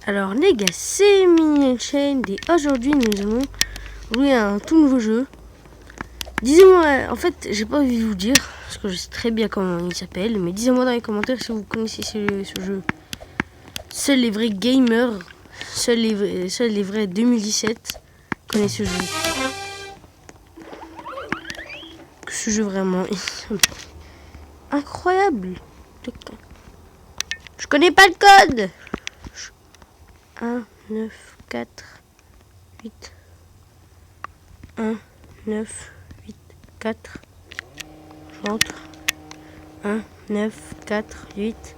Alors les gars, c'est Mini Chain et aujourd'hui nous allons jouer à un tout nouveau jeu. Disez-moi, en fait j'ai pas envie de vous dire, parce que je sais très bien comment il s'appelle, mais dites-moi dans les commentaires si vous connaissez ce jeu. Seuls les vrais gamers, seuls les vrais 2017 connaissent ce jeu. Ce jeu vraiment incroyable. Je connais pas le code. 1, 9, 4, 8. 1, 9, 8, 4. J'entre. 1, 9, 4, 8.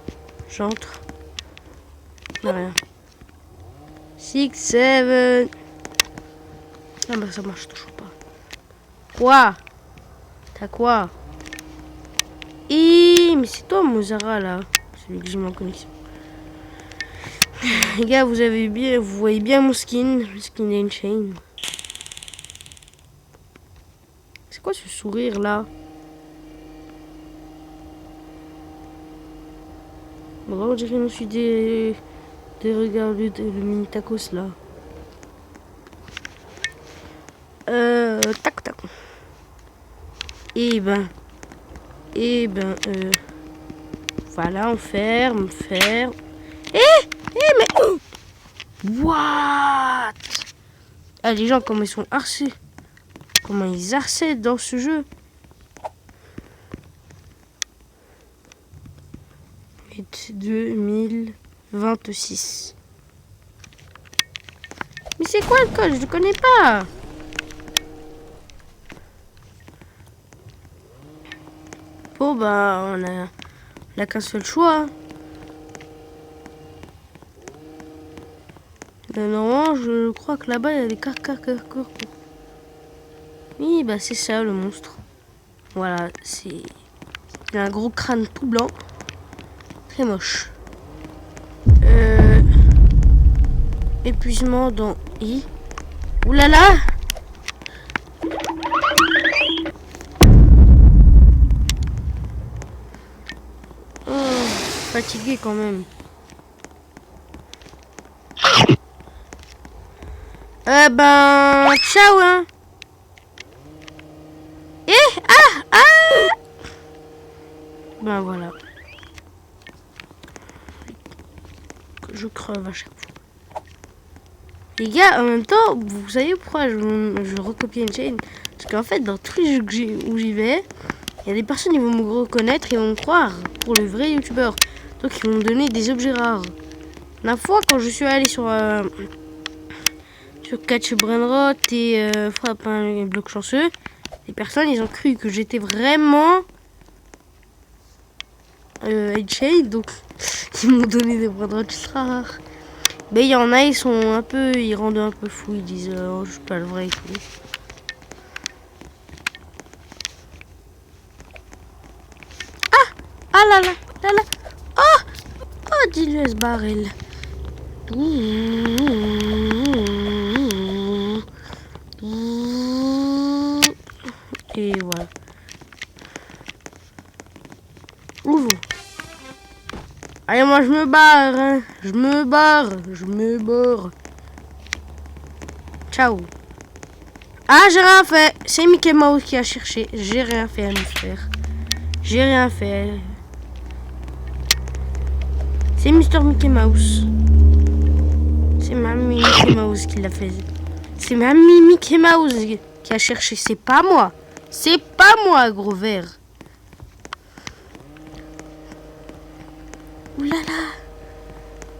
J'entre. Rien. 6, 7. Ah bah ça marche toujours pas. Quoi? T'as quoi? Mais c'est toi Mozara là. Celui que j'ai ma connexion. Les gars, vous voyez bien mon skin. Le skin d'Enchain. C'est quoi ce sourire là? Bon, on dirait que je suis des regards le mini tacos là. Tac tac. Voilà, on ferme. Mais what? Ah, les gens comment ils sont harcés. Comment ils harcèlent dans ce jeu. 2026. Mais c'est quoi le code? Je ne connais pas. Bon bah on a qu'un seul choix. Normalement je crois que là-bas il y a des carcars. Oui bah c'est ça le monstre. Voilà, il a un gros crâne tout blanc. Très moche. Épuisement dans I. Oulala! Oh, fatigué quand même. Ciao hein. Ben voilà. Je creve à chaque fois. Les gars, en même temps, vous savez pourquoi je recopie Enchain? Parce qu'en fait, dans tous les jeux où j'y vais, il y a des personnes qui vont me reconnaître et vont me croire pour le vrai youtubeur. Donc ils vont me donner des objets rares. La fois, quand je suis allé sur Catch Brainrot et Frappe un bloc chanceux, les personnes, ils ont cru que j'étais vraiment Enchain, donc ils m'ont donné des Brainrot ultra rares. Mais il y en a, ils rendent un peu fou, ils disent oh, je suis pas le vrai et tout. Ah là. Oh, dis-le ce barrel. Et voilà. Ouvre. Allez, moi je me barre, hein. Je me barre. Ciao. Ah, j'ai rien fait. C'est Mickey Mouse qui a cherché. J'ai rien fait à mon frère. J'ai rien fait. C'est Mister Mickey Mouse. C'est Mamie Mickey Mouse qui l'a fait. C'est Mamie Mickey Mouse qui a cherché. C'est pas moi. C'est pas moi, gros verre. Oulala.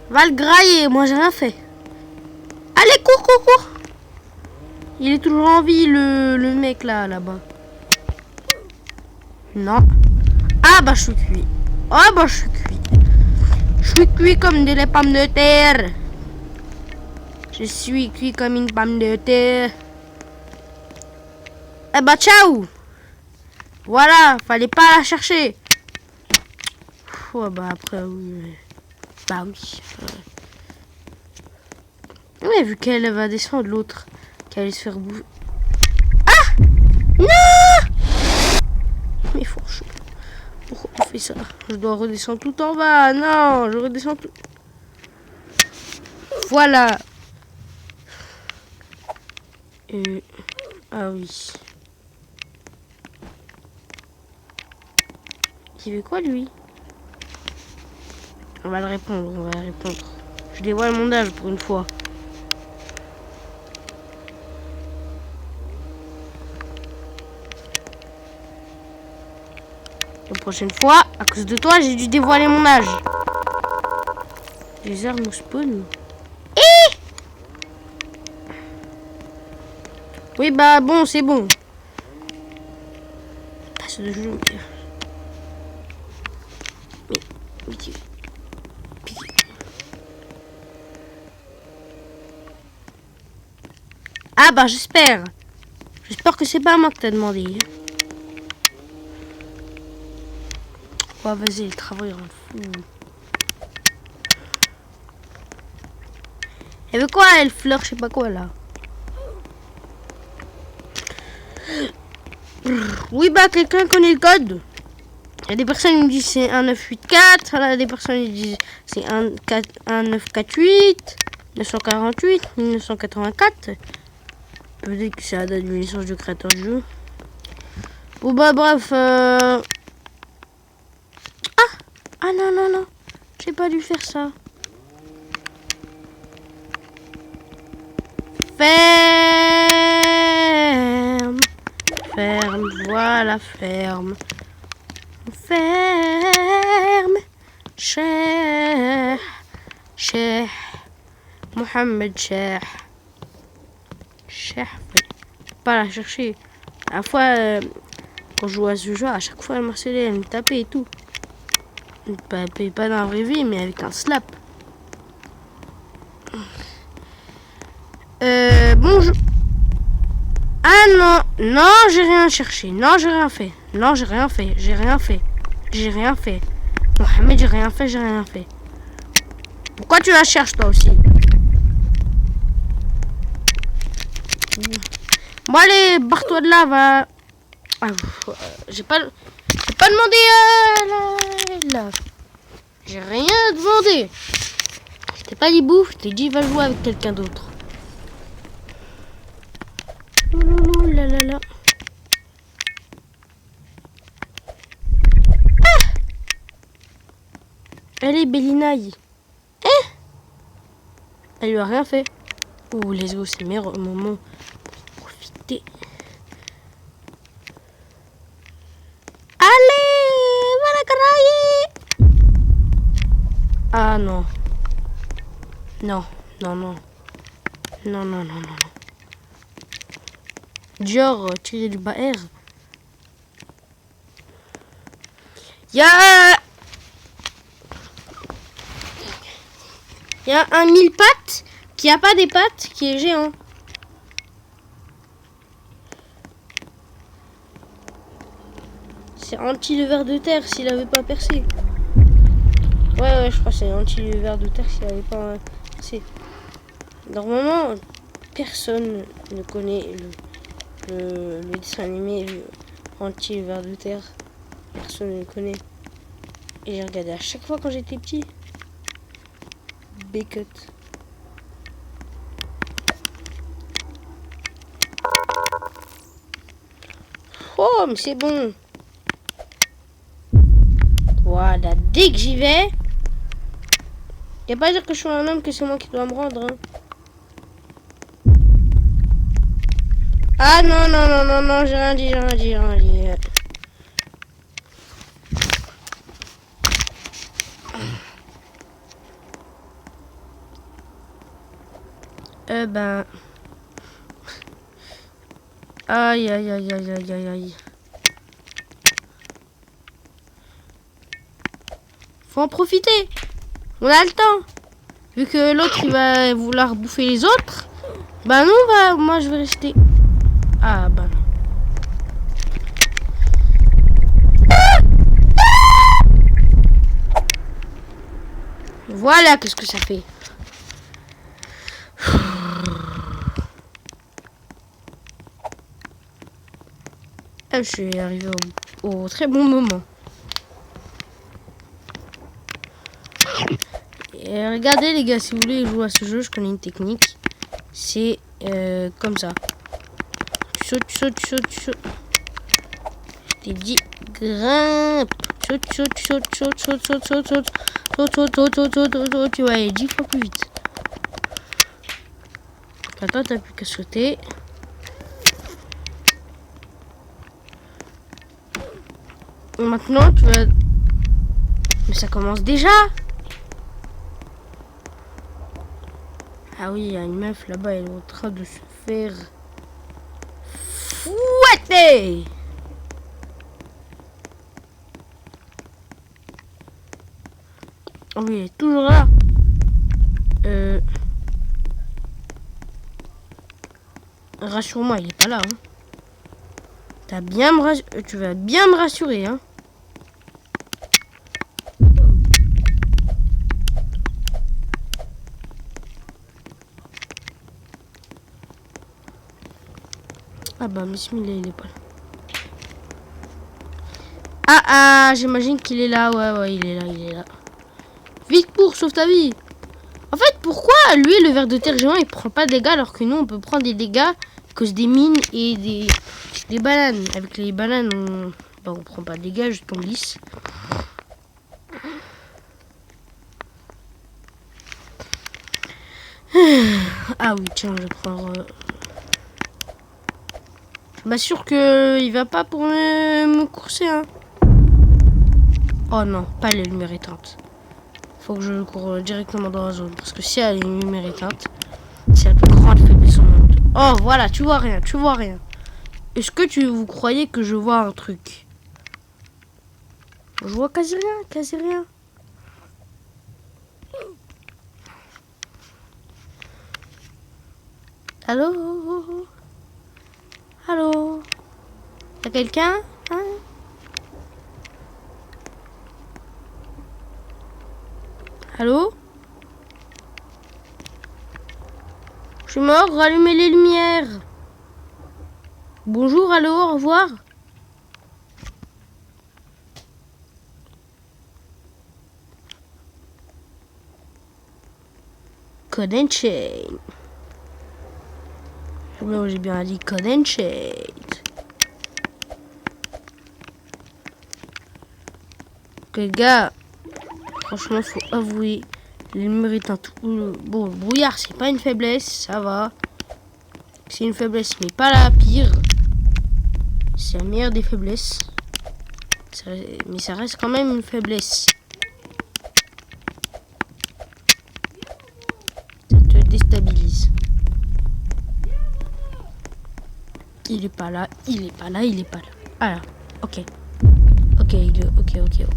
Va le grailler, moi j'ai rien fait. Allez, cours. Il est toujours en vie, le mec là-bas. Non. Ah bah je suis cuit. Je suis cuit comme des pommes de terre. Je suis cuit comme une pomme de terre. Eh bah ciao. Voilà, fallait pas la chercher. Oh bah après oui. Bah oui. Ouais, vu qu'elle va descendre l'autre, qu'elle allait se faire bouffer. Ah non. Mais franchement, pourquoi on fait ça? Je dois redescendre tout en bas. Non, je redescends tout. Voilà. Ah oui. Il veut quoi lui? On va le répondre, on va répondre. Je dévoile mon âge pour une fois. La prochaine fois, à cause de toi, j'ai dû dévoiler mon âge. Les armes spawn. Oui, bah bon, c'est bon. Passe de jeu. Mais tu... Ah bah j'espère. J'espère que c'est pas moi que t'as demandé. Ouais, vas-y, le travail rend fou. Elle veut quoi, elle fleur, je sais pas quoi là. Oui, bah quelqu'un connaît le code. Il y a des personnes qui me disent c'est 1984. Il y a des personnes qui disent c'est 1948, 948, 1984. Peut-être que c'est la date de licence du créateur du jeu. Bon bah bref. Ah non non non. J'ai pas dû faire ça. Ferme. Ferme. Voilà, ferme. Ferme. Cheikh. Cheikh. Mohamed Cheikh. Cheikh. Pas la chercher. À la fois, quand je joue à ce jeu, à chaque fois, elle m'harcelait, elle me tapait et tout. Pas dans la vraie vie, mais avec un slap. Bonjour. Ah non, non, j'ai rien cherché. Non, j'ai rien fait. Non, j'ai rien fait. J'ai rien fait. J'ai rien fait. Mohamed, j'ai rien fait, j'ai rien fait. Pourquoi tu la cherches toi aussi? Bon allez, barre-toi de là, va. Ah, j'ai pas demandé là. J'ai rien demandé. Je t'ai pas dit bouffe, je t'ai dit va jouer avec quelqu'un d'autre. Ouloulou, là là là. Ah, elle est Bellinaï. Eh, elle lui a rien fait. Ouh, les os, c'est le meilleur moment pour profiter. Allez, voilà carailler. Ah non. Non, non, non. Non, non, non, non. Dior, tirer du bas air. Il y a un 1000 pattes qui a pas des pattes, qui est géant. C'est anti le ver de terre s'il avait pas percé. Ouais, je crois que c'est anti le ver de terre s'il avait pas percé. Normalement, personne ne connaît le dessin animé anti le ver de terre. Personne ne le connaît. Et j'ai regardé à chaque fois quand j'étais petit. Beckett. Oh, mais c'est bon. Voilà, dès que j'y vais. Y a pas à dire que je suis un homme, que c'est moi qui dois me rendre. Hein. Ah non, non, non, non, non, j'ai rien dit, j'ai rien dit, j'ai rien dit. Ben... Aïe, aïe, aïe, aïe, aïe, aïe, aïe. Faut en profiter. On a le temps. Vu que l'autre, il va vouloir bouffer les autres. Bah non, bah, moi, je vais rester. Ah, bah non. Voilà, qu'est-ce que ça fait. Je suis arrivé au très bon moment. Et regardez les gars, si vous voulez jouer à ce jeu, je connais une technique. C'est comme ça. Tu sautes, tu sautes, tu sautes, tu sautes. Je t'ai dit grimpe. Saute, saute, saute, saute, saute, saute, saute, saute, saute, saute, saute, saute, saute, saute, tu vas aller 10 fois plus vite. Attends, t'as plus qu'à sauter. Et maintenant, tu vas... Mais ça commence déjà. Ah oui, il y a une meuf là-bas, elle est en train de se faire fouetter. Oh oui, elle est toujours là. Rassure-moi, il est pas là. Hein. Tu vas bien me rassurer, hein. Ah bah, Bismillah, il est pas là. Ah, j'imagine qu'il est là. Ouais, il est là, il est là. Vite, cours, sauve ta vie. En fait, pourquoi lui, le ver de terre géant, il prend pas de dégâts alors que nous, on peut prendre des dégâts à cause des mines et des bananes. Avec les bananes, on prend pas de dégâts, juste on glisse. Ah oui, tiens, je vais prendre... Je m'assure qu'il va pas pour me courser, hein. Oh non, pas les lumières éteintes. Faut que je cours directement dans la zone. Parce que si elle est lumière éteinte, c'est la plus grande faiblesse au monde. Oh, voilà, tu vois rien, tu vois rien. Est-ce que vous croyez que je vois un truc? Je vois quasi rien, quasi rien. Allô? Allô? Y'a quelqu'un? Hein? Allô? Je suis mort, rallumez les lumières. Bonjour, allô, au revoir. Code and Chain. Ouais, j'ai bien dit Code and Chain. Les gars, franchement, faut avouer, les lumières éteintes. Bon, le brouillard, c'est pas une faiblesse, ça va. C'est une faiblesse, mais pas la pire. C'est la meilleure des faiblesses. Mais ça reste quand même une faiblesse. Ça te déstabilise. Il est pas là, il est pas là, il est pas là. Ah là, ok. Ok, ok.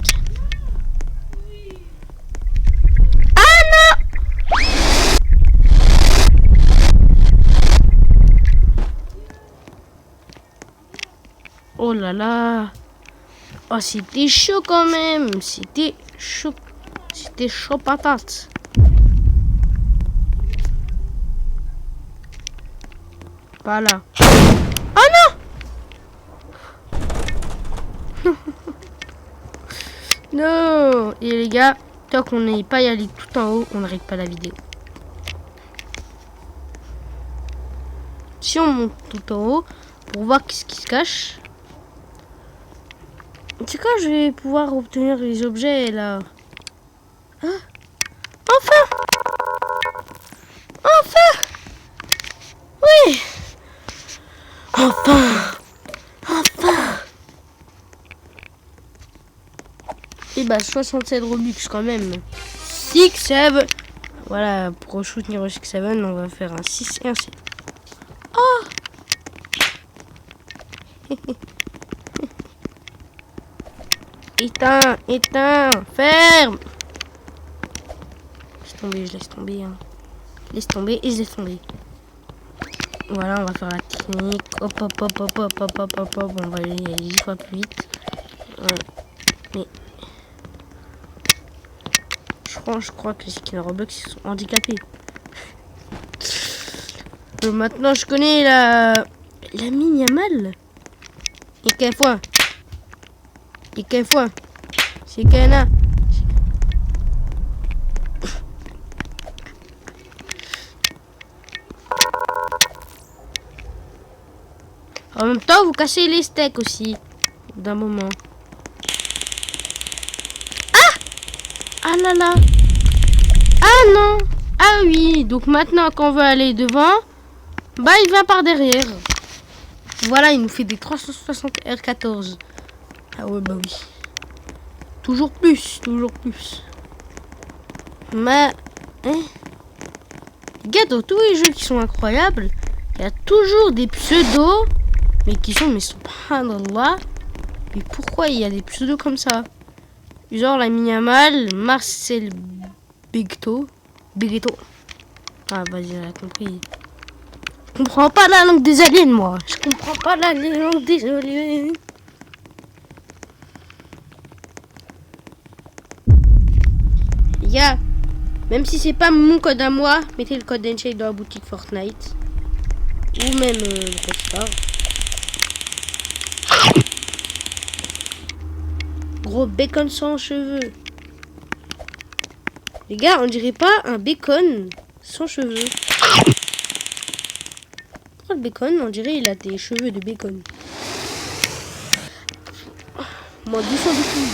Ah non! Oh là là! Oh, c'était chaud quand même! C'était chaud. C'était chaud patate. Pas là. Oh non! Non! Et les gars, tant qu'on n'est pas y allé tout en haut, on n'arrête pas la vidéo. Si on monte tout en haut, pour voir ce qui se cache. C'est quand je vais pouvoir obtenir les objets là? Ah, enfin! Enfin! Oui! Enfin! Et bah 67 Robux quand même. 6, 7. Voilà, pour soutenir 6, 7, on va faire un 6 et un 7. Oh! Éteins, ferme! Je laisse tomber. Hein. Laisse tomber et je laisse tomber. Voilà, on va faire la technique. Hop. On va aller 10 fois plus vite. Ouais. Mais... Je crois que les skins Robux sont handicapés. Maintenant, je connais la mine Yamal. Et quelle fois? C'est qu'elle a. En même temps, vous cassez les steaks aussi. D'un moment. Ah là là. Ah non. Ah oui. Donc maintenant, quand on veut aller devant, bah il vient par derrière. Voilà, il nous fait des 360 R14. Ah ouais, bah oui. Toujours plus, toujours plus. Mais, hein, les gars, dans tous les jeux qui sont incroyables, il y a toujours des pseudos, mais qui sont, mais subhanallah. Mais pourquoi il y a des pseudos comme ça? Genre la Yamal, Marcel Begto. Ah, vas-y, j'ai compris. Je comprends pas la langue des aliens, moi. Je comprends pas la langue des aliens. Les gars, même si c'est pas mon code à moi, mettez le code Enshade dans la boutique Fortnite. Ou même le code Star. Gros bacon sans cheveux. Les gars, on dirait pas un bacon sans cheveux. Pourquoi le bacon, on dirait il a des cheveux de bacon. Moi, doucement du coup.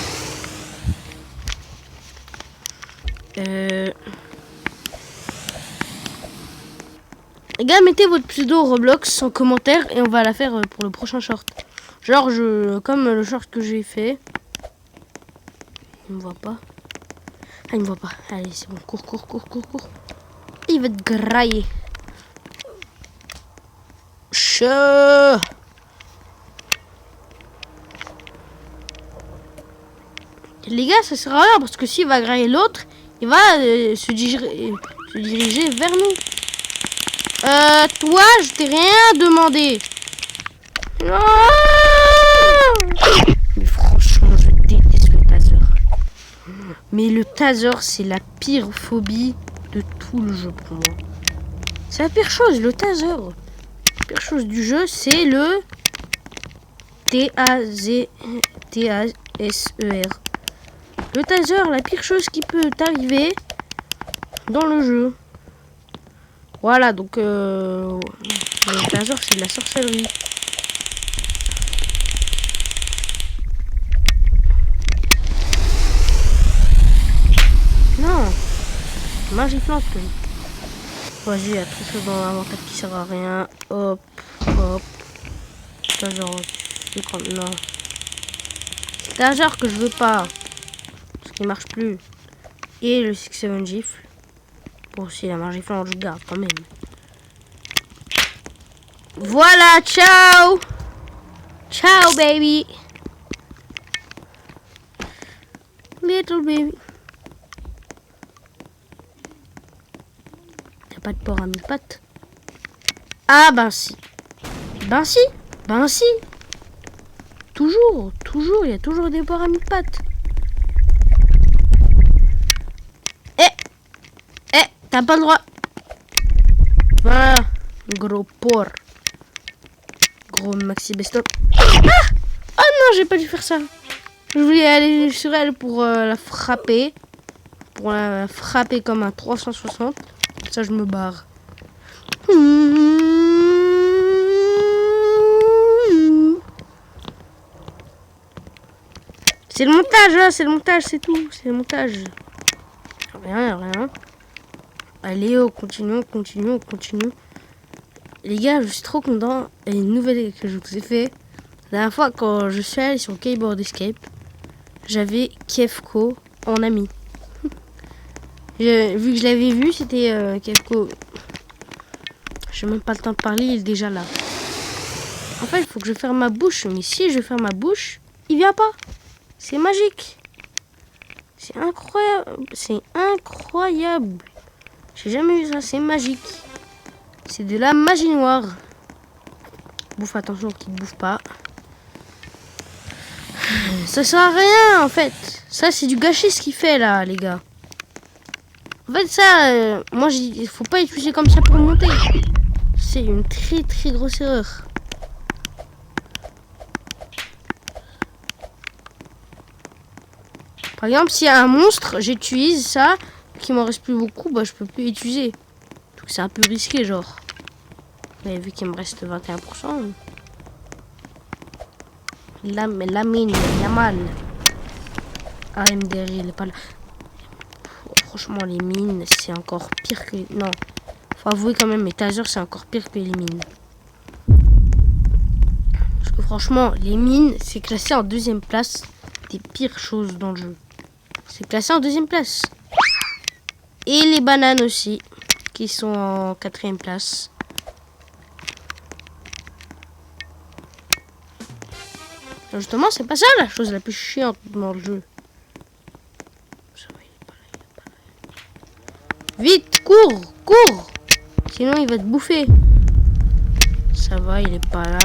Les gars, mettez votre pseudo Roblox en commentaire et on va la faire pour le prochain short. Genre, comme le short que j'ai fait. Il me voit pas. Ah, il me voit pas. Allez, c'est bon. Cours. Il va te grailler. Les gars, ça sert à rien parce que s'il va grailler l'autre, il va se diriger vers nous. Toi, je t'ai rien demandé. Non. Mais franchement, je déteste le taser. Mais le taser, c'est la pire phobie de tout le jeu pour moi. C'est la pire chose, le taser. La pire chose du jeu, c'est le Taser. Le taser, la pire chose qui peut t'arriver dans le jeu. Voilà, donc le taser, c'est de la sorcellerie. Non, magiflante. Vas-y, il y a trop de choses dans l'inventaire qui sert à rien. Hop. Taser, non. Taser que je veux pas. Parce qu'il marche plus. Et le 6-7 gifle. Bon, si la magiflante, je garde quand même. Voilà, ciao. Ciao, baby. Little baby. T'as pas de porc à 1000 pattes? Ah, ben si. Toujours, il y a toujours des porcs à 1000 pattes. T'as pas le droit. Voilà, gros porc. Gros maxi best-of. Ah! Oh non, j'ai pas dû faire ça. Je voulais aller sur elle pour la frapper. Pour la frapper comme un 360. Ça, je me barre. C'est le montage, hein, c'est tout. C'est le montage. Rien. Allez, continuons. Les gars, je suis trop content. Et une nouvelle que je vous ai fait. La dernière fois, quand je suis allé sur Keyboard Escape, j'avais Kefko en ami. Vu que je l'avais vu, c'était Kefko. J'ai même pas le temps de parler, il est déjà là. En fait, il faut que je ferme ma bouche. Mais si je ferme ma bouche, il vient pas. C'est magique. C'est incroyable. J'ai jamais vu ça, c'est magique. C'est de la magie noire. Bouffe, attention qu'il ne bouffe pas. Ça sert à rien en fait. Ça c'est du gâchis ce qu'il fait là les gars. En fait ça, moi il faut pas utiliser comme ça pour monter. C'est une très grosse erreur. Par exemple s'il y a un monstre, j'utilise ça. Qu'il m'en reste plus beaucoup, bah je peux plus l'utiliser. Donc c'est un peu risqué genre. Mais vu qu'il me reste 21%. Lamine Yamal. Ah, MDR, il est pas là. Franchement, les mines, c'est encore pire que... Non, faut avouer quand même, mais Taser, c'est encore pire que les mines. Parce que franchement, les mines, c'est classé en 2e place des pires choses dans le jeu. C'est classé en 2e place. Et les bananes aussi, qui sont en 4e place. Justement, c'est pas ça la chose la plus chiante dans le jeu. Vite, cours, cours! Sinon, il va te bouffer. Ça va, il est pas là.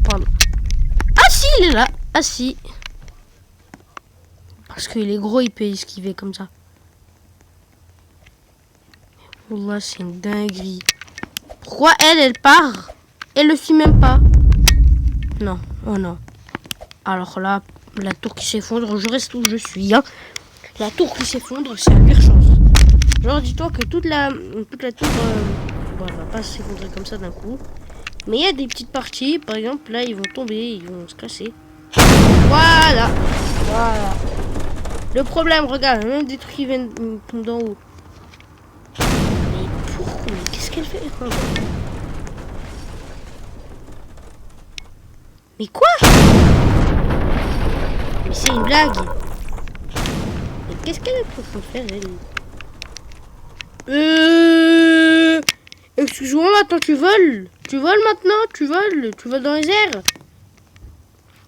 Pardon. Ah si, il est là. Ah si. Parce qu'il est gros, il peut esquiver comme ça. Wallah, c'est une dinguerie. Pourquoi elle part? Elle le suit même pas. Non, oh non. Alors là, la tour qui s'effondre, je reste où je suis. Hein. La tour qui s'effondre, c'est la pire chose. Genre, dis-toi que toute la tour, bon, elle va pas s'effondrer comme ça d'un coup. Mais il y a des petites parties, par exemple, là, ils vont tomber, ils vont se casser. Voilà. Voilà. Le problème, regarde, même des trucs qui viennent d'en haut. Mais pourquoi? Mais qu'est-ce qu'elle fait? Mais quoi? Mais c'est une blague. Mais qu'est-ce qu'elle est pour faire, elle? Excuse-moi, maintenant tu voles. Tu voles maintenant, tu voles dans les airs.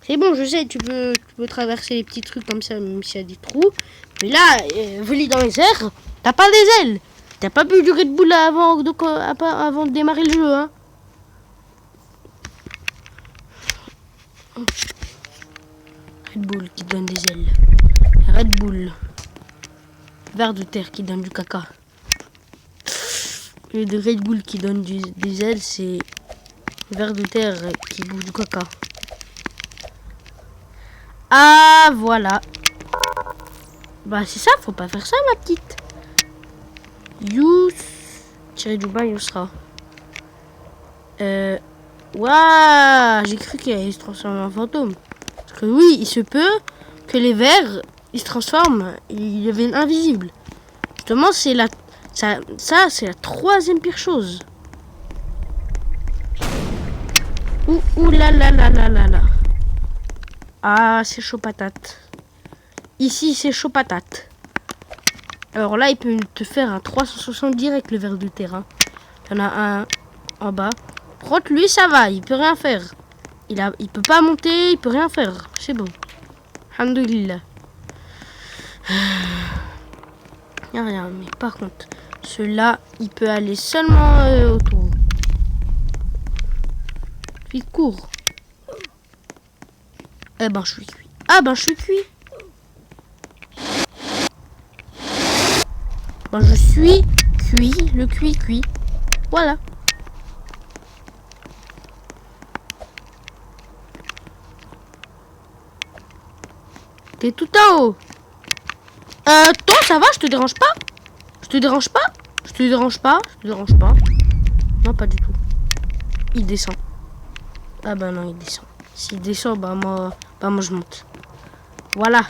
C'est bon, je sais, tu peux traverser les petits trucs comme ça, même s'il y a des trous. Mais là, voler dans les airs, t'as pas des ailes. T'as pas bu du Red Bull avant de démarrer le jeu, hein. Red Bull qui donne des ailes. Red Bull. Vers de terre qui donne du caca. Et de Red Bull qui donne des ailes, c'est vers de terre qui bouffe du caca. Ah, voilà. Bah, c'est ça, faut pas faire ça, ma petite. Yous. Tiré du bas, Yousra. Waouh, j'ai cru qu'il allait se transformer en fantôme. Parce que oui, il se peut que les vers, ils se transforment, ils deviennent invisibles. Justement, c'est la... Ça, c'est la 3e pire chose. Ouh là là là là là là. Ah, c'est chaud patate. Ici, c'est chaud patate. Alors là, il peut te faire un 360 direct, le ver de terrain. Il y en a un en bas. Rote, lui, ça va, il peut rien faire. Il peut pas monter, il peut rien faire. C'est bon. Alhamdoulilah. Il n'y a rien, mais par contre, celui-là, il peut aller seulement autour. Vite, cours. Eh ben, je suis cuit. Ah ben, je suis cuit. Ben, je suis cuit. Le cuit. Voilà. T'es tout en haut. Toi, ça va? Je te dérange pas? Je te dérange pas? Je te dérange pas? Je te dérange pas? Non, pas du tout. Il descend. Ah bah non, il descend. S'il descend, bah moi je monte. Voilà.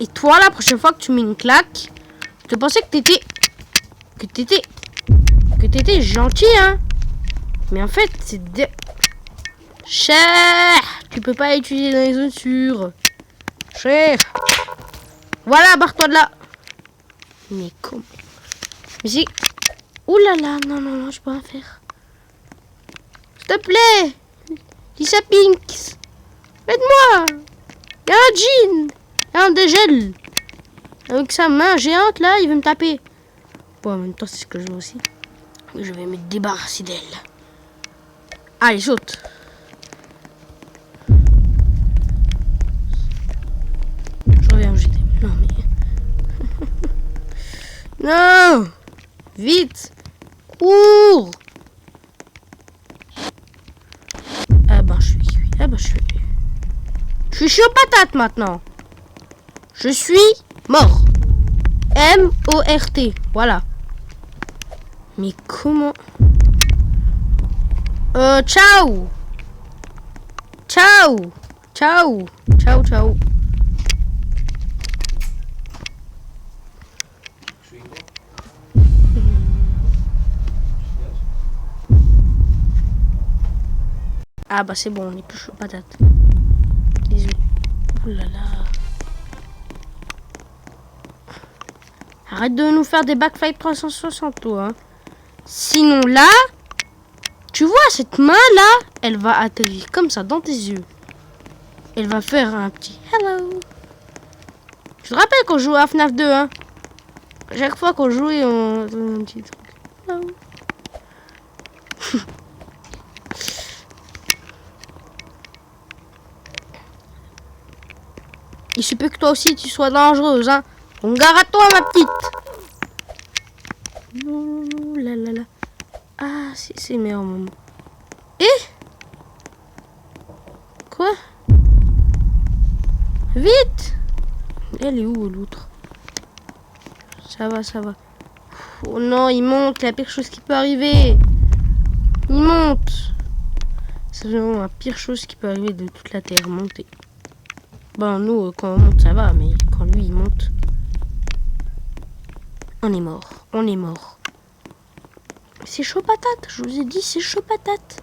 Et toi, la prochaine fois que tu mets une claque, je pensais que t'étais gentil, hein. Mais en fait, c'est cher. Tu peux pas utiliser dans les zones sûres. Cher. Voilà, barre-toi de là. Mais comment? Mais c'est... Ouh là là, non, je peux rien faire. S'il te plaît. Lisa Pinks. Aide-moi. Il y a un jean. Il y a un dégel. Avec sa main géante, là, il veut me taper. Bon, en même temps, c'est ce que je veux aussi. Je vais me débarrasser d'elle. Allez, saute. Je reviens où j'étais. Non, mais... Non. Vite. Cours. Ah ben, je suis cuit. Je suis chaud patate maintenant. Je suis mort. M-O-R-T. Voilà. Mais comment... Ciao. Ciao. Ciao. Ciao, ciao. Ah bah c'est bon, on est plus chaud patate. Désolé. Ouh là là. Arrête de nous faire des backflip 360 toi. Hein. Sinon là, tu vois cette main là, elle va atterrir comme ça dans tes yeux. Elle va faire un petit hello. Je te rappelle qu'on jouait à FNAF 2 hein. Chaque fois qu'on jouait on faisait un petit truc. Hello. Il se peut que toi aussi tu sois dangereuse, hein. On gare à toi, ma petite. Ouh là là là. Ah, c'est le meilleur moment. Et quoi? Vite. Elle est où l'autre? Ça va, ça va. Oh non, il monte. La pire chose qui peut arriver. Il monte. C'est vraiment la pire chose qui peut arriver de toute la Terre, monter. Bon, nous, quand on monte, ça va, mais quand lui, il monte, on est mort. On est mort. C'est chaud patate, je vous ai dit, c'est chaud patate.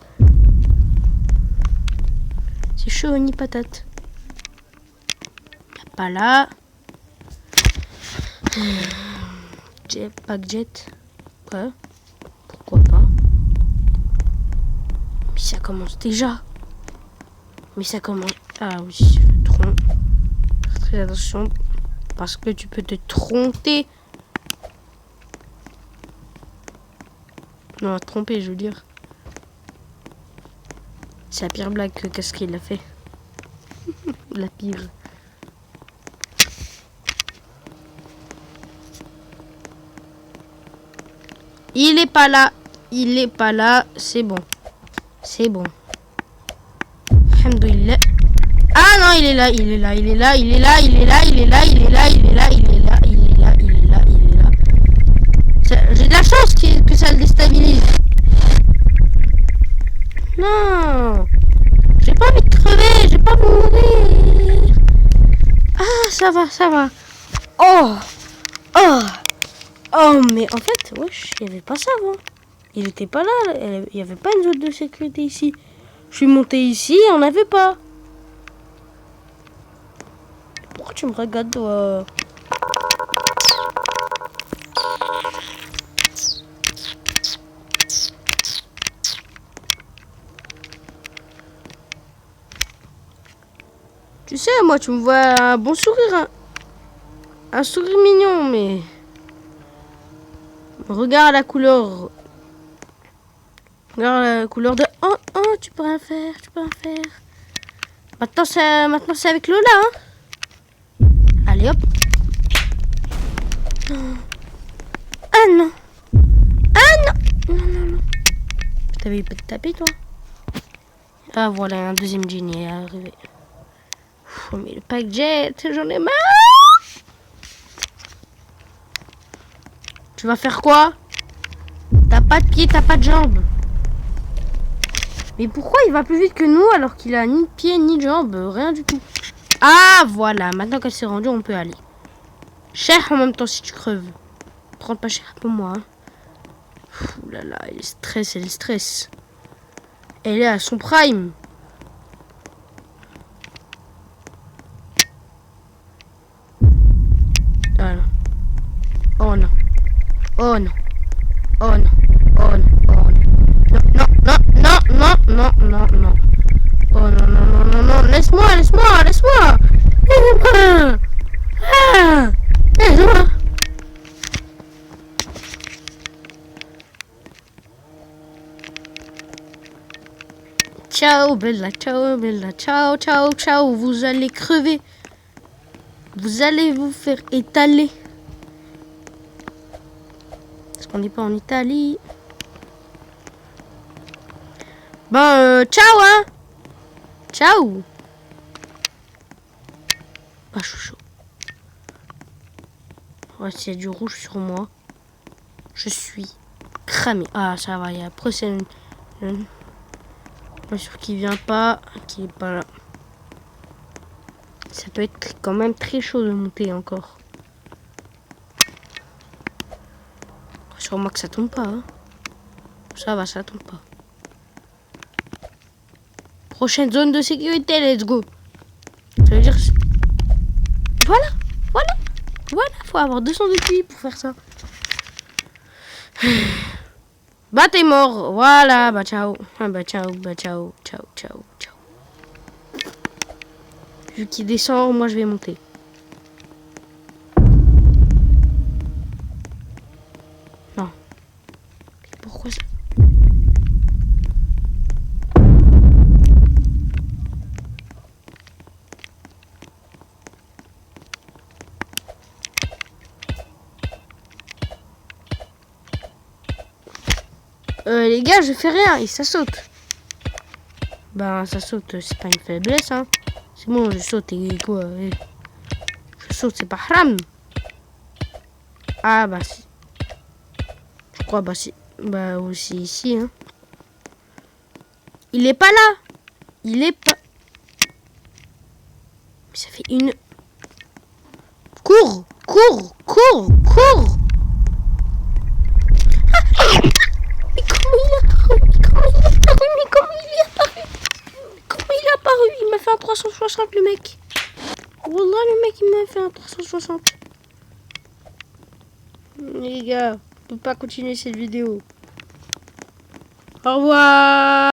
C'est chaud ni patate. Pas là. Jetpack. Ouais. Pourquoi pas. Mais ça commence déjà. Mais ça commence. Ah oui, tronc. Fais très attention. Parce que tu peux te tromper. Non, tromper, je veux dire. C'est la pire blague que qu'est-ce qu'il a fait. La pire. Il est pas là. Il est pas là. C'est bon. C'est bon. Alhamdoulilah. Ah non, il est là. Il est là. Il est là. Il est là. Il est là. Il est là. Il est là. Il est là. Il est là. Il est là. Il est là. Il est là. J'ai de la chance que ça le déstabilise. Non. J'ai pas envie de crever. J'ai pas envie de mourir. Ah, ça va. Ça va. Oh. Oh. Oh, mais en fait, wesh, il n'y avait pas ça avant. Il était pas là. Il n'y avait pas une zone de sécurité ici. Je suis monté ici et on n'avait pas. Pourquoi tu me regardes, toi? Tu sais, moi, tu me vois un bon sourire. Hein. Un sourire mignon, mais... Regarde la couleur. Regarde la couleur de... Oh, oh, tu peux rien faire, tu peux rien faire. Maintenant, c'est avec Lola, hein. Allez, hop. Ah non. Ah non. Non, non, non. T'avais pas de taper, toi? Ah, voilà, un deuxième génie est arrivé. Oh, mais le pack jet, j'en ai marre. Tu vas faire quoi? T'as pas de pied, t'as pas de jambes. Mais pourquoi il va plus vite que nous alors qu'il a ni de pied ni de jambes? Rien du tout. Ah voilà, maintenant qu'elle s'est rendue, on peut aller. Cher en même temps si tu creves. Prends pas cher pour moi. Hein. Ouh là là, elle stresse. Elle est à son prime. Ah non. Oh non. Oh non. Oh non. Oh non. Oh non. Non. Oh non. Laisse-moi. Ah, laisse-moi. Ciao, Bella. Ciao. Vous allez crever. Vous allez vous faire étaler. Parce qu'on n'est pas en Italie. Ben, ciao, hein. Ciao. Ah, je suis chaud. Ouais, s'il y a du rouge sur moi, je suis cramé. Ah, ça va, il y a la prochaine. Pas sûr qu'il vient pas, qu'il est pas là. Ça peut être quand même très chaud de monter encore. Sûrement que ça tombe pas. Hein. Ça va, ça tombe pas. Prochaine zone de sécurité, let's go. Ça veut dire... Voilà, voilà, voilà. Faut avoir 200 de QI pour faire ça. Bah t'es mort, voilà, bah ciao. Ah, bah ciao, ciao, ciao, ciao. Vu qu'il descend, moi je vais monter. Non. Pourquoi ça? Les gars, je fais rien et ça saute. Ben ça saute, c'est pas une faiblesse, hein. C'est bon, je saute et quoi? Je saute, c'est pas haram. Ah bah si. Je crois, bah si. Bah aussi ici, hein. Il est pas là. Il est pas... Ça fait une... Cours, cours, cours, cours. Mais comment il a apparu? Comment il a apparu? Mais comment il est apparu? Comment il a apparu? Il m'a fait un 360 le mec. Wallah le mec il m'a fait un 360. Les gars, on peut pas continuer cette vidéo. Au revoir.